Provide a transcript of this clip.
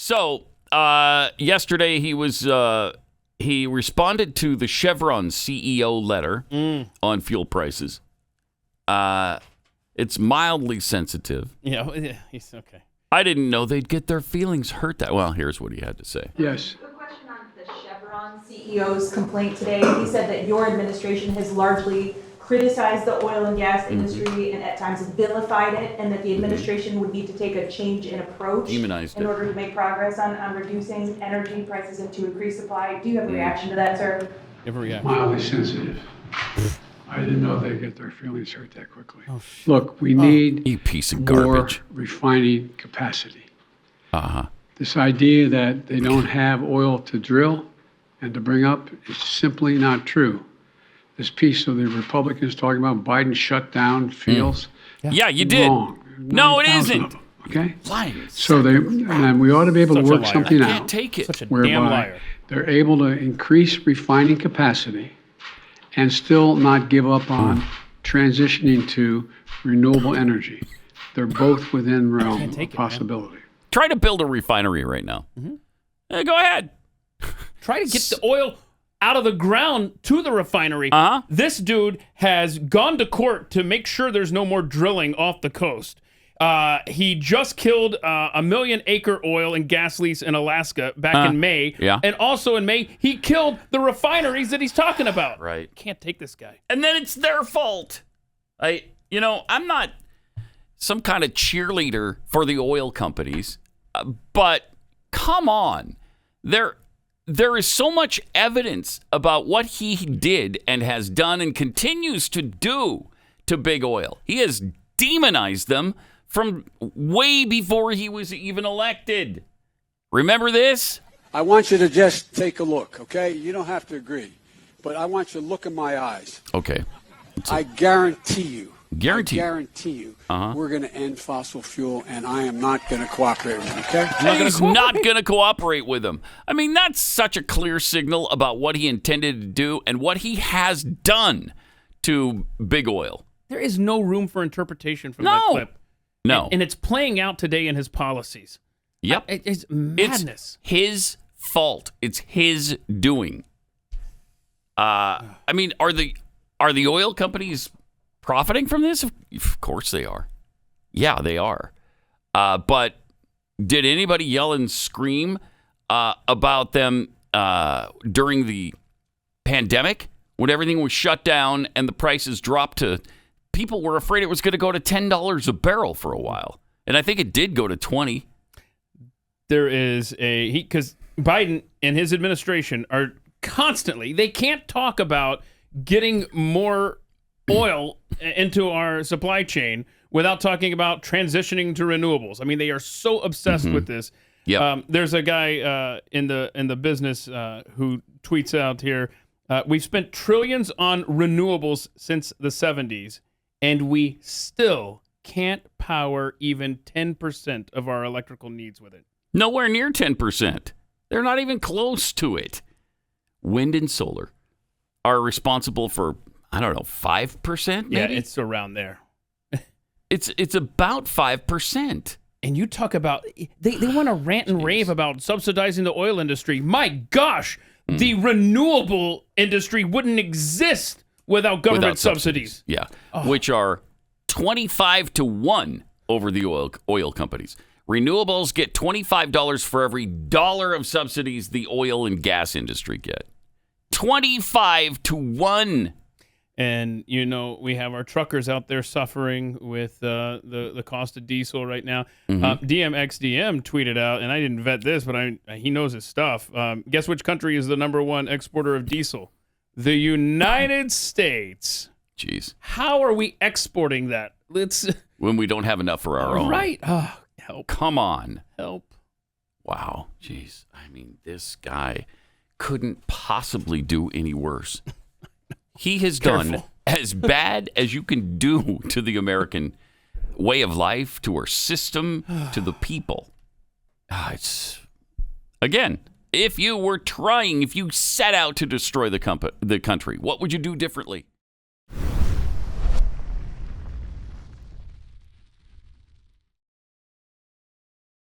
So yesterday he responded to the Chevron CEO letter on fuel prices. It's mildly sensitive. Yeah, he's okay. I didn't know they'd get their feelings hurt that. Well, here's what he had to say. Yes. Quick question on the Chevron CEO's complaint today. He said that your administration has largely criticized the oil and gas industry and at times vilified it, and that the administration would need to take a change in approach in order to make progress on reducing energy prices and to increase supply. Do you have a reaction to that, sir? You have a reaction? Mildly sensitive. I didn't know they'd get their feelings hurt that quickly. Look, we need You piece of more garbage. refining capacity. Uh-huh. This idea that they don't have oil to drill and to bring up is simply not true. This piece of the Republicans talking about Biden shut down fields. Yeah, you did. Wrong. No, it 9,000 isn't. of them, okay? Lying. So and we ought to be able Such to a work liar. something I out can't take it. Such a damn whereby liar. they're able to increase refining capacity and still not give up on transitioning to renewable energy. They're both within realm of possibility. Try to build a refinery right now. Go ahead. Try to get the oil out of the ground to the refinery. This dude has gone to court to make sure there's no more drilling off the coast. He just killed a 1 million acre oil and gas lease in Alaska back in May. Yeah. And also in May, he killed the refineries that he's talking about. Right. Can't take this guy. And then it's their fault. I'm not some kind of cheerleader for the oil companies, but come on. There is so much evidence about what he did and has done and continues to do to big oil. He has demonized them from way before he was even elected. Remember this? I want you to just take a look, okay? You don't have to agree, but I want you to look in my eyes. Okay. I guarantee you. Guarantee you. We're going to end fossil fuel, and I am not going to cooperate with you, okay? He's not going to cooperate with them. I mean, that's such a clear signal about what he intended to do and what he has done to big oil. There is no room for interpretation from that clip. No. And it's playing out today in his policies. Yep. It's madness. It's his fault. It's his doing. I mean, are the oil companies profiting from this? Of course they are. Yeah, they are. But did anybody yell and scream about them during the pandemic when everything was shut down and the prices dropped to... People were afraid it was going to go to $10 a barrel for a while. And I think it did go to 20. There is because Biden and his administration are constantly, they can't talk about getting more oil into our supply chain without talking about transitioning to renewables. I mean, they are so obsessed with this. Yep. There's a guy in the business who tweets out here, we've spent trillions on renewables since the 70s, and we still can't power even 10% of our electrical needs with it. Nowhere near 10%. They're not even close to it. Wind and solar are responsible for, I don't know, 5%? Maybe? Yeah, it's around there. It's about 5%. And you talk about, they want to rant and rave about subsidizing the oil industry. My gosh, the renewable industry wouldn't exist without government subsidies. Yeah, which are 25 to 1 over the oil companies. Renewables get $25 for every dollar of subsidies the oil and gas industry get. 25 to 1. And, we have our truckers out there suffering with the cost of diesel right now. DMXDM tweeted out, and I didn't vet this, but he knows his stuff. Guess which country is the number one exporter of diesel? The United States. Jeez. How are we exporting that? When we don't have enough for our own. Right. Oh, help. Come on. Help. Wow. Jeez. I mean, this guy couldn't possibly do any worse. He has done as bad as you can do to the American way of life, to our system, to the people. Again, if you set out to destroy the country, what would you do differently?